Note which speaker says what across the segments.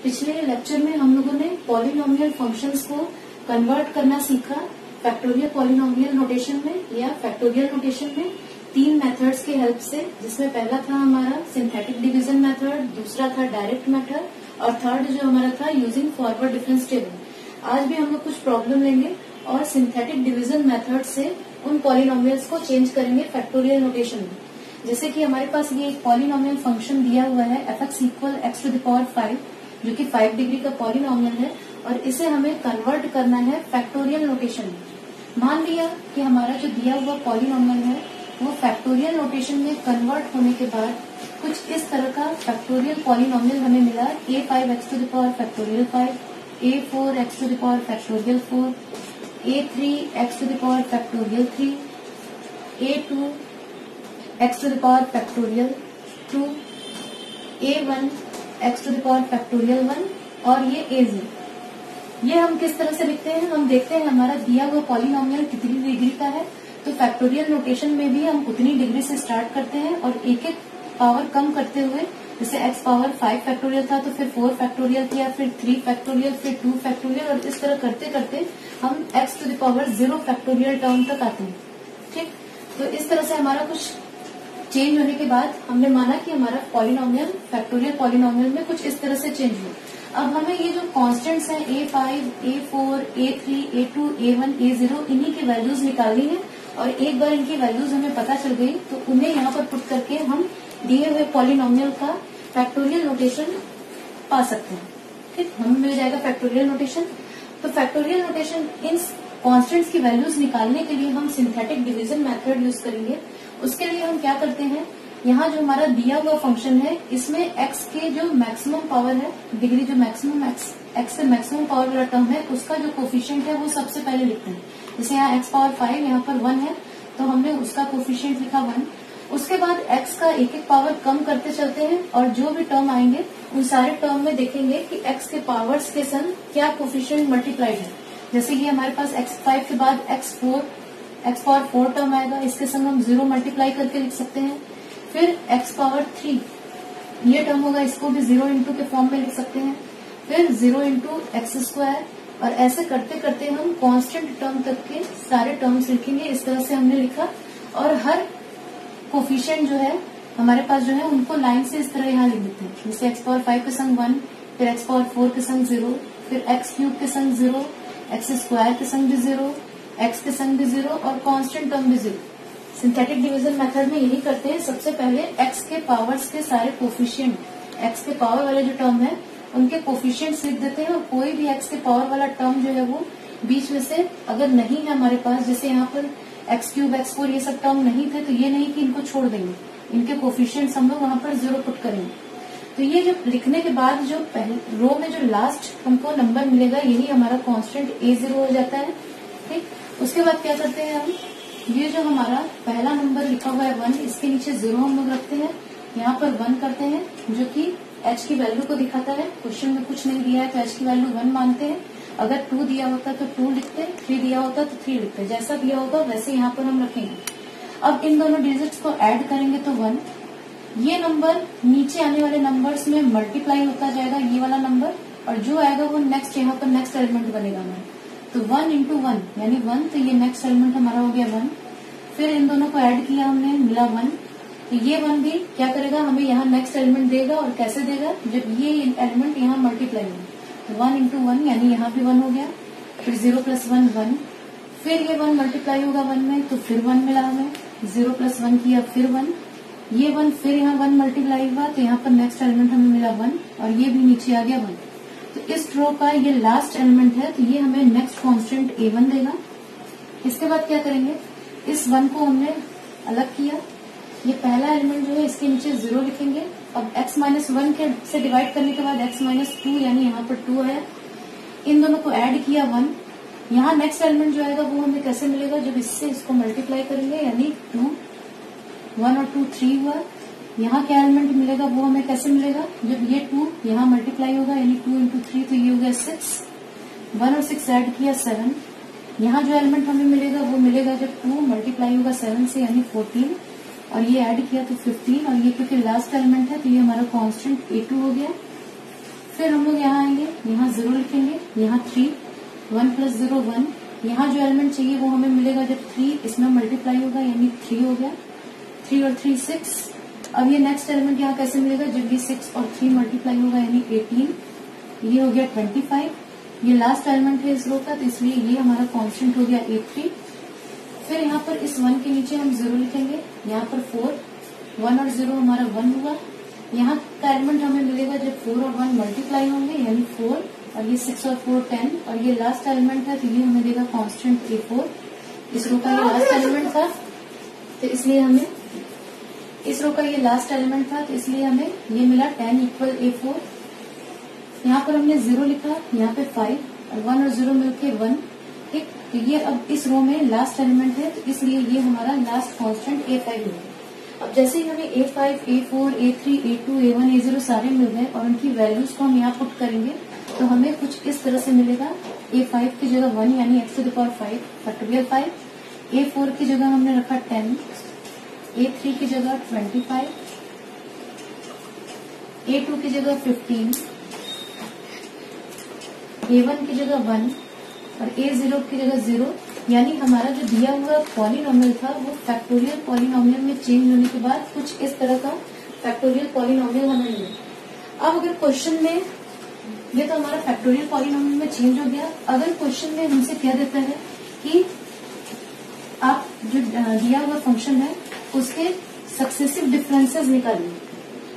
Speaker 1: पिछले लेक्चर में हम लोगों ने पॉलिनोमियल फंक्शंस को कन्वर्ट करना सीखा फैक्टोरियल पॉलिनोमियल नोटेशन में या फैक्टोरियल नोटेशन में 3 मेथड्स के हेल्प से, जिसमें पहला था हमारा सिंथेटिक डिवीजन मेथड, दूसरा था डायरेक्ट मेथड और थर्ड जो हमारा था यूजिंग फॉरवर्ड डिफरेंस टेबल। आज भी हम लोग कुछ प्रॉब्लम लेंगे और सिंथेटिक डिवीजन मेथड से उन पॉलिनोमियल्स को चेंज करेंगे फैक्टोरियल नोटेशन में। जैसे कि हमारे पास ये एक पॉलिनोमियल फंक्शन दिया हुआ है f(x = x⁵, जो कि 5 डिग्री का पॉलिनोमियल है और इसे हमें कन्वर्ट करना है फैक्टोरियल नोटेशन में। मान लिया कि हमारा जो दिया हुआ पॉलिनोमियल है वो फैक्टोरियल नोटेशन में कन्वर्ट होने के बाद कुछ इस तरह का फैक्टोरियल पॉलिनोमियल हमें मिला a5x⁵, a4x⁴, a3x⁵, a2x⁵, a1x⁴1 और ये a0। ये हम किस तरह से लिखते हैं, हम देखते हैं हमारा दिया हुआ पॉलिनोमियल कितनी डिग्री का है, तो फैक्टोरियल नोटेशन में भी हम उतनी डिग्री से स्टार्ट करते हैं और एक एक पावर कम करते हुए, जैसे x पावर 5 फैक्टोरियल था तो फिर 4 फैक्टोरियल किया, फिर 3 फैक्टोरियल, फिर 2 फैक्टोरियल और इस तरह करते करते हम x⁴0 फैक्टोरियल टर्म तक आते हैं। ठीक, तो इस तरह से हमारा कुछ चेंज होने के बाद हमने माना कि हमारा पॉलिनोमियल फैक्टोरियल पॉलिनोमियल में कुछ इस तरह से चेंज हुआ। अब हमें ये जो कांस्टेंट्स हैं a5, a4, a3, a2, a1, a0 इन्हीं की वैल्यूज निकालनी है और एक बार इनकी वैल्यूज हमें पता चल गई तो उन्हें यहाँ पर पुट करके हम दिए हुए पॉलिनोमियल का फैक्टोरियल नोटेशन पा सकते हैं। ठीक, हमें मिल जाएगा फैक्टोरियल नोटेशन। तो फैक्टोरियल नोटेशन इन कांस्टेंट्स की वैल्यूज निकालने के लिए हम सिंथेटिक डिवीजन मेथड यूज करेंगे। उसके लिए हम क्या करते हैं, यहाँ जो हमारा दिया हुआ फंक्शन है इसमें x के जो मैक्सिमम पावर है, डिग्री जो मैक्सिमम x से मैक्सिमम पावर वाला टर्म है उसका जो कोफिशिएंट है वो सबसे पहले लिखते हैं। जैसे यहाँ x पावर 5 यहाँ पर 1 है तो हमने उसका कोफिशिएंट लिखा 1। उसके बाद x का एक एक पावर कम करते चलते हैं और जो भी टर्म आएंगे उन सारे टर्म में देखेंगे कि x के पावर्स के संग क्या कोफिशिएंट मल्टीप्लाइड है। जैसे कि हमारे पास x5 के बाद x पावर 4 टर्म आएगा, इसके संग हम 0 मल्टीप्लाई करके लिख सकते हैं। फिर x पावर 3 ये टर्म होगा, इसको भी 0 इंटू के फॉर्म में लिख सकते हैं। फिर 0 इंटू x² और ऐसे करते करते हम कांस्टेंट टर्म तक के सारे टर्म्स लिखेंगे। इस तरह से हमने लिखा और हर कोफिशिएंट जो है हमारे पास जो है उनको लाइन से इस तरह यहाँ लिख देते हैं। जैसे x पावर 5 के संग 1, फिर x पावर 4 के संग 0, फिर x³ के संग 0, x² के संग भी 0, x के संग भी 0 और कांस्टेंट टर्म भी 0। सिंथेटिक डिवीजन मेथड में यही करते हैं, सबसे पहले x के पावर्स के सारे कोफिशिएंट, x के पावर वाले जो टर्म है उनके कोफिशिएंट्स लिख देते हैं और कोई भी x के पावर वाला टर्म जो है वो बीच में से अगर नहीं है हमारे पास, जैसे यहाँ पर x³ x4 ये सब टर्म नहीं थे तो ये नहीं कि इनको छोड़ देंगे, इनके कोफिशिएंट्स हम लोग वहां पर 0 पुट करेंगे। तो ये जो लिखने के बाद जो पहले रो में जो लास्ट हमको नंबर मिलेगा यही हमारा कांस्टेंट a0 हो जाता है। ठीक, उसके बाद क्या करते हैं हम, ये जो हमारा पहला नंबर लिखा हुआ है 1, इसके नीचे 0 हम लोग रखते हैं, यहाँ पर 1 करते हैं जो कि h की वैल्यू को दिखाता है। क्वेश्चन में कुछ नहीं दिया है तो h की वैल्यू 1 मानते हैं। अगर 2 दिया होता तो 2 लिखते, 3 दिया होता तो 3 लिखते, जैसा दिया होगा वैसे यहाँ पर हम रखेंगे। अब इन दोनों डिजिट्स को ऐड करेंगे तो 1, ये नंबर नीचे आने वाले नंबर्स में मल्टीप्लाई होता जाएगा ये वाला नंबर और जो आएगा वो नेक्स्ट यहाँ पर नेक्स्ट एलिमेंट बनेगा हमारा। तो 1 इंटू 1 यानी 1, तो ये नेक्स्ट एलिमेंट हमारा हो गया 1। फिर इन दोनों को ऐड किया हमने, मिला 1, तो ये 1 भी क्या करेगा, हमें यहाँ नेक्स्ट एलिमेंट देगा और कैसे देगा, जब ये एलिमेंट यहाँ मल्टीप्लाई होगा। तो 1 इंटू 1 यानी यहाँ भी 1 हो गया, फिर 0 + 1 1, फिर ये 1 मल्टीप्लाई होगा 1 में तो फिर 1 मिला हमें, 0 + 1 किया फिर 1, ये 1 फिर यहाँ 1 मल्टीप्लाई हुआ तो यहाँ पर नेक्स्ट एलिमेंट हमें मिला 1 और ये भी नीचे आ गया 1। तो इस रो का ये लास्ट एलिमेंट है तो ये हमें नेक्स्ट कांस्टेंट a1 देगा। इसके बाद क्या करेंगे, इस 1 को हमने अलग किया, ये पहला एलिमेंट जो है इसके नीचे 0 लिखेंगे। अब x - 1 के से डिवाइड करने के बाद x - 2 यानी यहाँ पर 2 है, इन दोनों को ऐड किया 1, यहाँ नेक्स्ट एलिमेंट जो आएगा वो हमें कैसे मिलेगा, जब इससे इसको मल्टीप्लाई करेंगे यानी 2, 1 और 2 3 हुआ। यहाँ क्या एलिमेंट मिलेगा वो हमें कैसे मिलेगा, जब ये 2 यहाँ मल्टीप्लाई होगा यानी 2 इंटू 3 तो ये हो गया 6, 1 और 6 ऐड किया 7। यहाँ जो एलिमेंट हमें मिलेगा वो मिलेगा जब 2 मल्टीप्लाई होगा 7 से यानी 14 और ये ऐड किया तो 15 और ये क्योंकि लास्ट एलिमेंट है तो ये हमारा कांस्टेंट a2 हो गया। फिर हम लोग यहाँ आएंगे, यहाँ 0 लिखेंगे, यहाँ 3, 1 + 0 1, यहाँ जो एलिमेंट चाहिए वो हमें मिलेगा जब 3 इसमें मल्टीप्लाई होगा, यानी 3 हो गया, 3 और 3 6। अब ये नेक्स्ट एलिमेंट यहाँ कैसे मिलेगा, जब ये 6 और 3 मल्टीप्लाई होगा, यानी 18, ये हो गया 25। ये लास्ट एलिमेंट है इस रो का, तो इसलिए ये हमारा कांस्टेंट हो गया 83। फिर यहाँ पर इस 1 के नीचे हम 0 लिखेंगे, यहाँ पर 4, 1 और 0 हमारा 1 हुआ। यहाँ का एलिमेंट हमें मिलेगा जब 4 और 1 मल्टीप्लाई होंगे, यानी 4, और ये 6 और 4 10, और ये लास्ट एलिमेंट है, तो ये हमें देगा कांस्टेंट A4। इस रो का ये लास्ट एलिमेंट था, तो इसलिए हमें इस रो का ये लास्ट एलिमेंट था, तो इसलिए हमें ये मिला 10 = A4। यहाँ पर हमने 0 लिखा, यहाँ पे 5, और 1 और 0 मिलके 1। ठीक, तो ये अब इस रो में लास्ट एलिमेंट है, तो इसलिए ये हमारा लास्ट कांस्टेंट A5 होगा। अब जैसे ही हमें A5, A4, A3, A2, A1, A0 सारे मिल गए और उनकी वैल्यूज को हम यहाँ पुट करेंगे, तो हमें कुछ इस तरह से मिलेगा। A5 की जगह 1, यानी x⁵ फैक्टोरियल 5। A4 की जगह हमने रखा 10, A3 की जगह 25, A2 की जगह 15, A1 की जगह 1 और A0 की जगह 0। यानी हमारा जो दिया हुआ पॉलिनोमियल था वो फैक्टोरियल पॉलिनोमियल में चेंज होने के बाद कुछ इस तरह का फैक्टोरियल पॉलिनोमियल हमें मिला। अब अगर क्वेश्चन में, ये तो हमारा फैक्टोरियल पॉलिनोमियल में चेंज हो गया। अगर क्वेश्चन में हमसे क्या देता है कि आप जो दिया हुआ फंक्शन है उसके सक्सेसिव डिफरेंसेस निकालिए।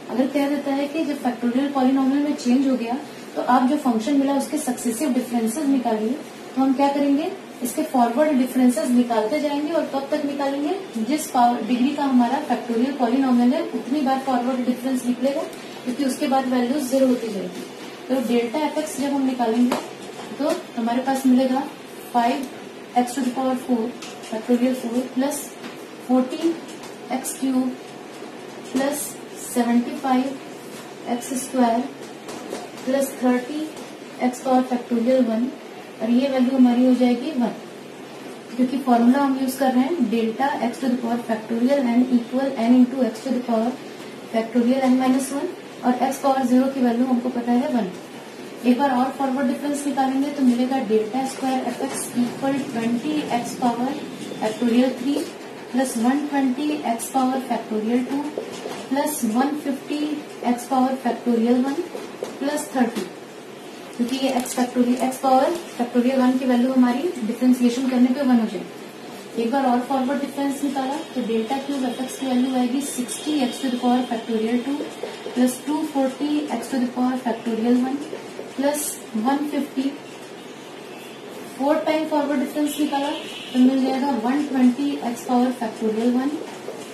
Speaker 1: अगर कह देता है कि जब फैक्टोरियल पॉलिनोमियल में चेंज हो गया तो आप जो फंक्शन मिला उसके सक्सेसिव डिफरेंसेस निकालिए, तो हम क्या करेंगे, इसके फॉरवर्ड डिफरेंसेस निकालते जाएंगे। और कब तक निकालेंगे, जिस डिग्री का हमारा फैक्टोरियल पॉलिनोमियल है उतनी बार फॉरवर्ड डिफरेंस निकलेगा, क्योंकि उसके बाद वैल्यूज 0 होती जाएगी। तो डेल्टा fx जब हम निकालेंगे तो हमारे पास मिलेगा 5x⁴ factorial 4 plus 14x³ plus 75x² plus 30x³ factorial 1, और ये वैल्यू हमारी हो जाएगी 1, क्योंकि फॉर्मूला हम यूज कर रहे हैं delta x⁴ factorial n = n × x⁴ factorial n-1, और x⁴ की वैल्यू हमको पता है 1। एक बार और फॉरवर्ड डिफरेंस निकालेंगे तो मिलेगा delta square fx = 20x factorial 3 plus 120x factorial 2 plus 150x factorial 1 plus 30, क्योंकि ये x फैक्टोरियल 1 की वैल्यू हमारी डिफरेंशिएशन करने पे 1 हो जाएगी। एक बार और फॉरवर्ड डिफरेंस निकाला तो डेल्टा क्यूब fx की वैल्यू आएगी 60x⁴ factorial 2 plus 240x⁴ factorial 1 plus 150। 4 time forward difference निकाला तो मिल जाएगा 120x फैक्टोरियल 1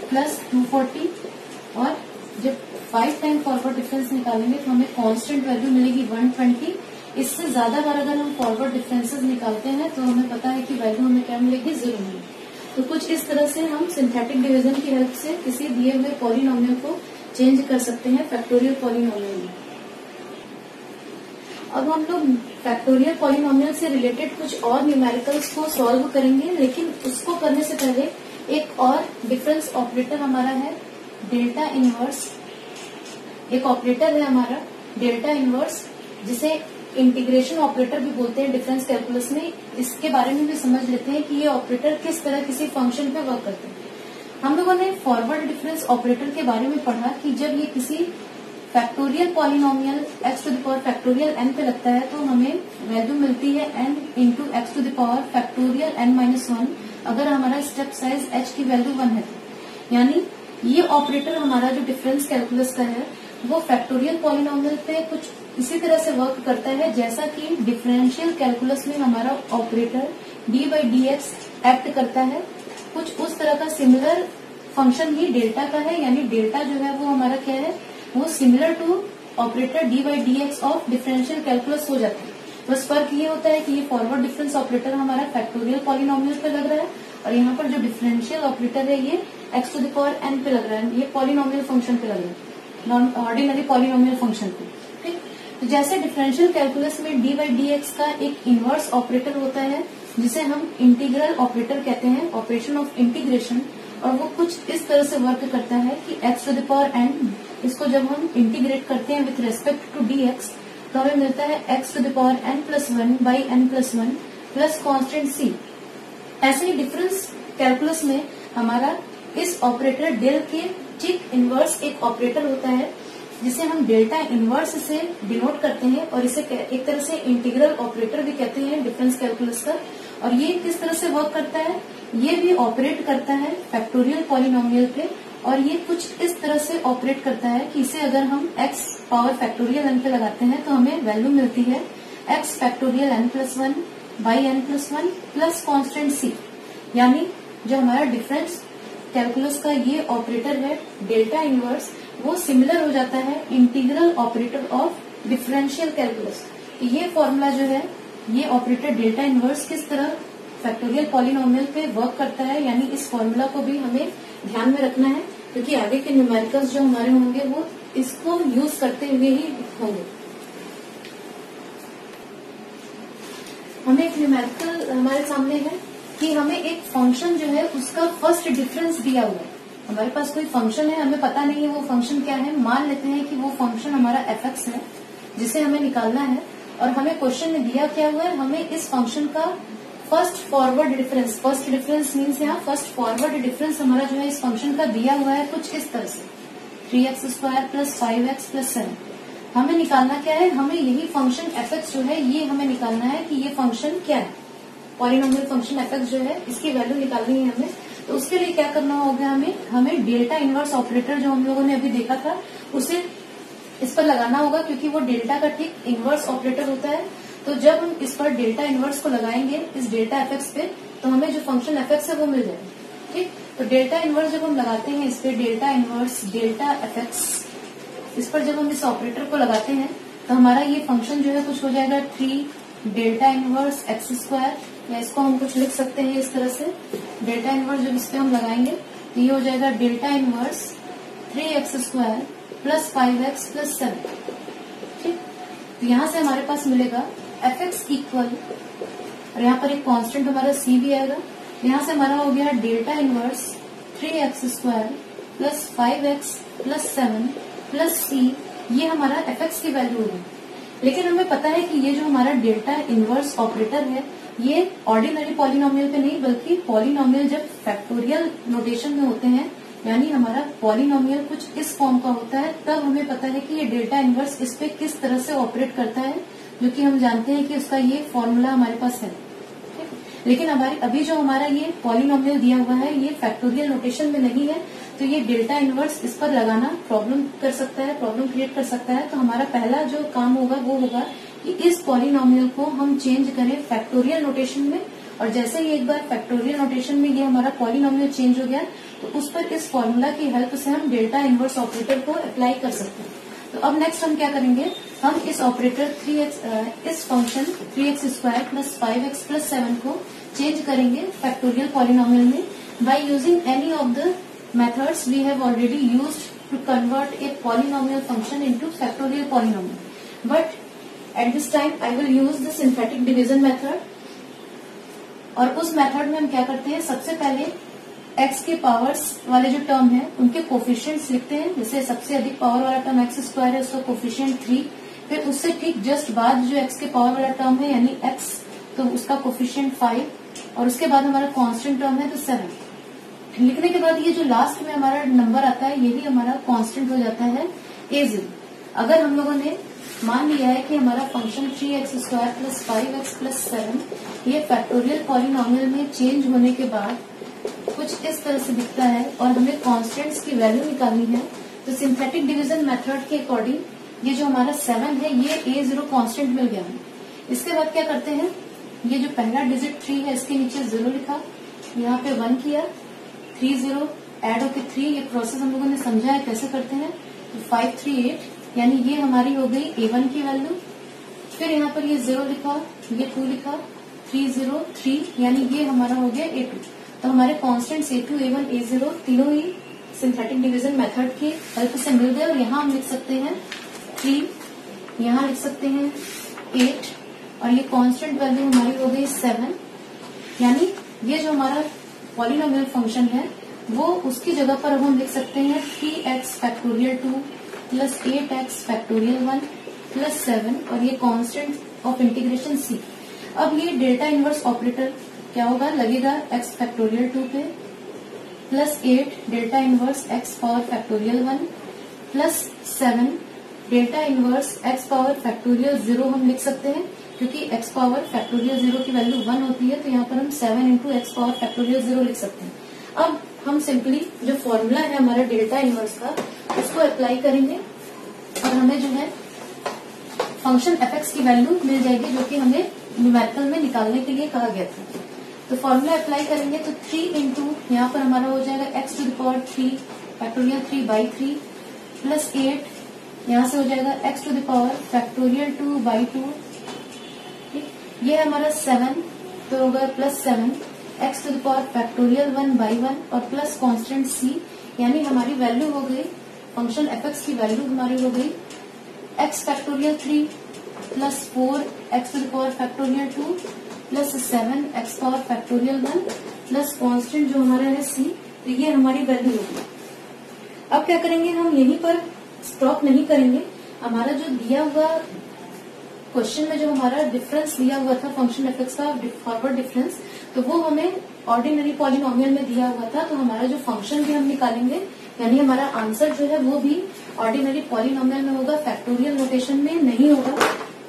Speaker 1: प्लस 240, और जब 5 टाइम फॉरवर्ड डिफरेंस निकालेंगे तो हमें कांस्टेंट वैल्यू मिलेगी 120। इससे ज्यादा बार अगर हम फॉरवर्ड डिफरेंसेस निकालते हैं तो हमें पता है कि वैल्यू हमें क्या मिलेगी, 0 मिलेगी। तो कुछ इस तरह से हम सिंथेटिक डिवीजन की हेल्प से किसी दिए हुए पॉलिनोमियल को चेंज कर सकते हैं फैक्टोरियल पॉलिनोमियल में। अब हम लोग फैक्टोरियल पॉलिनोमियल से रिलेटेड कुछ और न्यूमेरिकल्स को सॉल्व करेंगे, लेकिन उसको करने से पहले एक और डिफरेंस ऑपरेटर हमारा है डेल्टा इनवर्स। एक ऑपरेटर है हमारा डेल्टा इनवर्स, जिसे इंटीग्रेशन ऑपरेटर भी बोलते हैं डिफरेंस कैलकुलस में। इसके बारे में भी समझ लेते हैं कि ये ऑपरेटर किस तरह किसी फंक्शन पे वर्क करते हैं। हम लोगों ने फॉरवर्ड डिफरेंस ऑपरेटर के बारे में पढ़ा कि जब ये किसी factorial polynomial x⁴ factorial n पे लगता है तो हमें वैल्यू मिलती है n × x⁴ फैक्टोरियल n-1, अगर हमारा स्टेप साइज h की वैल्यू 1 है। यानी ये ऑपरेटर हमारा जो डिफरेंस कैलकुलस का है वो फैक्टोरियल पॉलिनोमियल पे कुछ इसी तरह से वर्क करता है जैसा कि डिफरेंशियल कैलकुलस में हमारा ऑपरेटर d/dx एक्ट करता है। कुछ उस तरह का सिमिलर फंक्शन ही डेल्टा का है, यानी डेल्टा जो है वो हमारा क्या है, वो similar to operator d/dx of differential calculus हो जाता है। बस फर्क ये होता है कि ये फॉरवर्ड डिफरेंस ऑपरेटर हमारा फैक्टोरियल पॉलिनोमियल पे लग रहा है और यहाँ पर जो डिफरेंशियल ऑपरेटर है ये x⁴n पे लग रहा है, ये पॉलिनोमियल फंक्शन पे लग रहा है, नॉन ऑर्डिनरी पॉलिनोमियल फंक्शन पे। ठीक, तो जैसे डिफरेंशियल कैलकुलस में d/dx का एक इनवर्स ऑपरेटर होता है जिसे हम इंटीग्रल ऑपरेटर कहते हैं, ऑपरेशन ऑफ इंटीग्रेशन, और वो कुछ इस तरह से वर्क करता है कि x⁴n इसको जब हम इंटीग्रेट करते हैं विथ रेस्पेक्ट टू dx तो हमें मिलता है x to the power n+1 by n+1 plus constant c। ऐसे ही डिफरेंस कैलकुलस में हमारा इस ऑपरेटर डेल के ठीक इनवर्स एक ऑपरेटर होता है जिसे हम डेल्टा इनवर्स से डिनोट करते हैं और इसे एक तरह से इंटीग्रल ऑपरेटर भी कहते हैं डिफरेंस कैलकुलस का। और ये किस तरह से वर्क करता है, ये भी ऑपरेट करता है फैक्टोरियल पॉलिनोमियल पे, और ये कुछ इस तरह से ऑपरेट करता है कि इसे अगर हम x पावर फैक्टोरियल n पे लगाते हैं तो हमें वैल्यू मिलती है x factorial n+1 by n+1 plus constant c। यानी जो हमारा डिफरेंस कैलकुलस का ये ऑपरेटर है डेल्टा इनवर्स, वो सिमिलर हो जाता है integral operator of differential calculus. ये फॉर्मूला जो है, ये ऑपरेटर डेल्टा इनवर्स किस तरह फैक्टोरियल पॉलिनोमियल पे वर्क करता है, यानी इस फॉर्मूला को भी हमें ध्यान में रखना है क्योंकि आगे के न्यूमेरिकल्स जो हमारे होंगे वो इसको यूज करते हुए ही होंगे। हमें एक न्यूमेरिकल हमारे सामने है कि हमें एक फंक्शन जो है उसका फर्स्ट डिफरेंस दिया हुआ है। हमारे पास कोई फंक्शन है, हमें पता नहीं है वो फंक्शन क्या है। मान लेते हैं कि वो फंक्शन हमारा f(x) है जिसे हमें निकालना है, और हमें क्वेश्चन में दिया क्या हुआ है, हमें इस फंक्शन का first forward difference, first difference means यहाँ फर्स्ट फॉरवर्ड डिफरेंस हमारा जो है इस फंक्शन का दिया हुआ है कुछ इस तरह से 3x² प्लस 5x प्लस 7। हमें निकालना क्या है, हमें यही फंक्शन f(x) जो है ये हमें निकालना है कि ये फंक्शन क्या है, पॉलिनोमियल फंक्शन f(x) जो है इसकी वैल्यू निकालनी है हमें। तो उसके लिए क्या करना होगा, हमें डेल्टा इनवर्स ऑपरेटर जो हम लोगों ने अभी देखा था उसे इस पर लगाना होगा क्योंकि वो डेल्टा का ठीक इनवर्स ऑपरेटर होता है। तो जब हम इस पर डेल्टा इनवर्स को लगाएंगे इस डेल्टा f(x) पे, तो हमें जो फंक्शन f(x) है वो मिल जाएगा। ठीक, तो डेल्टा इनवर्स जब हम लगाते हैं इस पे डेल्टा इनवर्स डेल्टा f(x), इस पर जब हम इस ऑपरेटर को लगाते हैं तो हमारा ये फंक्शन जो है कुछ हो जाएगा 3 डेल्टा इनवर्स x², या इसको हम कुछ लिख सकते हैं इस तरह से, डेल्टा इनवर्स जब इस पे हम लगाएंगे तो ये हो जाएगा delta inverse 3x² plus 5x plus 7। ठीक, तो यहाँ से हमारे पास मिलेगा f(x) इक्वल, और यहाँ पर एक कांस्टेंट हमारा c भी आएगा। यहाँ से हमारा हो गया delta inverse 3x² plus 5x plus 7 plus c, ये हमारा f(x) की वैल्यू होगी। लेकिन हमें पता है कि ये जो हमारा डेल्टा इनवर्स ऑपरेटर है ये ऑर्डिनरी पॉलिनोमियल पे नहीं बल्कि पॉलिनोमियल जब फैक्टोरियल नोटेशन में होते हैं, यानी हमारा पॉलिनोमियल कुछ इस फॉर्म का होता है, तब हमें पता है कि ये डेल्टा इनवर्स इस पे किस तरह से ऑपरेट करता है, जो कि हम जानते हैं कि उसका ये फॉर्मूला हमारे पास है। लेकिन हमारी अभी जो हमारा ये पॉलिनोमियल दिया हुआ है ये फैक्टोरियल नोटेशन में नहीं है, तो ये डेल्टा इनवर्स इस पर लगाना प्रॉब्लम कर सकता है, प्रॉब्लम क्रिएट कर सकता है। तो हमारा पहला जो काम होगा वो होगा कि इस पॉलिनोमियल को हम चेंज करें फैक्टोरियल नोटेशन में, और जैसे ही एक बार फैक्टोरियल नोटेशन में ये हमारा पॉलिनोमियल चेंज हो गया तो उस पर इस फॉर्मूला की हेल्प से हम डेल्टा इनवर्स ऑपरेटर को अप्लाई कर सकते हैं। तो अब नेक्स्ट हम क्या करेंगे, हम इस ऑपरेटर इस function 3x² plus 5x plus 7 को चेंज करेंगे फैक्टोरियल पॉलिनोमियल में by using any of the methods we have already used to convert a polynomial function into factorial polynomial. But at this time I will use the synthetic division method. और उस method में हम क्या करते हैं, सबसे पहले x के पावर्स वाले जो टर्म है उनके कोफिशिएंट्स लिखते हैं। जैसे सबसे अधिक पावर वाला टर्म x² है उसका कोफिशिएंट 3, फिर उससे ठीक जस्ट बाद जो x के पावर वाला टर्म है यानी x, तो उसका कोफिशिएंट 5, और उसके बाद हमारा कांस्टेंट टर्म है तो 7। लिखने के बाद ये जो लास्ट में हमारा नंबर आता है यही हमारा कांस्टेंट हो जाता है a0। अगर हम लोगों ने मान लिया है कि हमारा function 3x² plus 5x plus 7 ये फैक्टोरियल पॉलिनोमियल में चेंज होने के बाद कुछ इस तरह से दिखता है और हमें कांस्टेंट्स की वैल्यू निकालनी है, तो सिंथेटिक डिवीजन मेथड के अकॉर्डिंग ये जो हमारा 7 है ये a0 कांस्टेंट मिल गया है। इसके बाद क्या करते हैं, ये जो पहला डिजिट 3 है इसके नीचे 0 लिखा, यहाँ पे 1 किया, 3 0 एड होके 3, ये प्रोसेस हम लोगों ने समझा है कैसे करते हैं। तो 5 3 8 यानी ये हमारी हो गई a1 की वैल्यू। फिर यहाँ पर ये 0 लिखा, ये 2 लिखा, 3 0 3 यानी ये हमारा हो गया a2। तो हमारे कांस्टेंट्स a2 a1 a0 तीनों ही सिंथेटिक डिवीजन मेथड की हेल्प से मिल गए। और यहाँ हम लिख सकते हैं 3, यहाँ लिख सकते हैं 8, और ये कांस्टेंट वैल्यू हमारी हो गई 7। यानी ये जो हमारा पॉलिनोमियल फंक्शन है वो उसकी जगह पर अब हम लिख सकते हैं 3x factorial 2 plus 8x factorial 1 plus 7 और ये कांस्टेंट ऑफ इंटीग्रेशन c। अब ये डेल्टा इनवर्स ऑपरेटर क्या होगा, लगेगा x फैक्टोरियल 2 पे plus 8 delta inverse x power factorial 1 plus 7 delta inverse x power factorial 0 हम लिख सकते हैं, क्योंकि x पावर फैक्टोरियल 0 की वैल्यू 1 होती है, तो यहाँ पर हम 7 इंटू एक्स पावर फैक्टोरियल 0 लिख सकते हैं। अब हम सिंपली जो फॉर्मूला है हमारा डेल्टा इनवर्स का, उसको अप्लाई करेंगे और हमें जो है फंक्शन fx की वैल्यू मिल जाएगी, जो कि हमें न्यूमेरिकल में निकालने के लिए कहा गया था। तो फॉर्मूला अप्लाई करेंगे तो 3 इंटू यहाँ पर हमारा हो जाएगा x to the power 3 factorial 3/3 plus 8 यहाँ से हो जाएगा x to the power factorial 2/2। ठीक, ये हमारा 7 तो होगा plus 7 x to the power factorial 1/1 और प्लस कांस्टेंट c, यानी हमारी वैल्यू हो गई फंक्शन fx की वैल्यू हमारी हो गई x factorial 3 plus 4 x to the power factorial 2 plus 7 x power factorial 1 plus constant जो हमारा है c। तो ये हमारी वैल्यू होगी। अब क्या करेंगे, हम यहीं पर स्टॉप नहीं करेंगे। हमारा जो दिया हुआ क्वेश्चन में जो हमारा डिफरेंस दिया हुआ था फंक्शन fx का फॉरवर्ड डिफरेंस, तो वो हमें ऑर्डिनरी पॉलिनोमियल में दिया हुआ था। तो हमारा जो फंक्शन भी हम निकालेंगे, यानी हमारा आंसर जो है वो भी ऑर्डिनरी पॉलिनोमियल में होगा, फैक्टोरियल नोटेशन में नहीं होगा।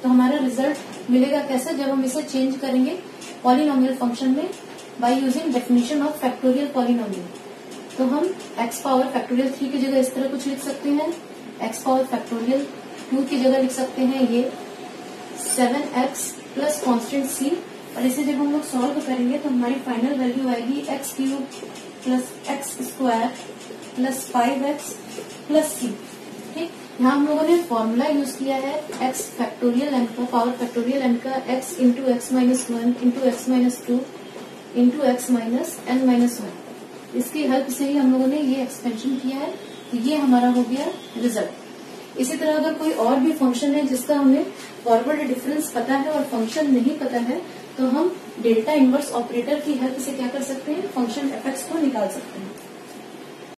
Speaker 1: तो हमारा रिजल्ट मिलेगा कैसे, जब हम इसे चेंज करेंगे पॉलिनोमियल फंक्शन में by using definition of factorial polynomial. तो हम x पावर फैक्टोरियल 3 की जगह इस तरह कुछ लिख सकते हैं, x पावर फैक्टोरियल 2 की जगह लिख सकते हैं ये 7x प्लस कांस्टेंट c, और इसे जब हम लोग सॉल्व करेंगे तो हमारी फाइनल वैल्यू आएगी x³ plus x² plus 5x plus c। ठीक, यहाँ हम लोगों ने फॉर्मूला यूज किया है x फैक्टोरियल n का, पावर फैक्टोरियल n का x into x minus 1 into x minus 2 into x minus n minus 1। इसकी हेल्प से ही हम लोगों ने ये एक्सपेंशन किया है। तो ये हमारा हो गया रिजल्ट। इसी तरह अगर कोई और भी फंक्शन है जिसका हमें फॉरवर्ड डिफरेंस पता है और फंक्शन नहीं पता है, तो हम डेल्टा इनवर्स ऑपरेटर की हेल्प से क्या कर सकते हैं, फंक्शन fx को निकाल सकते हैं।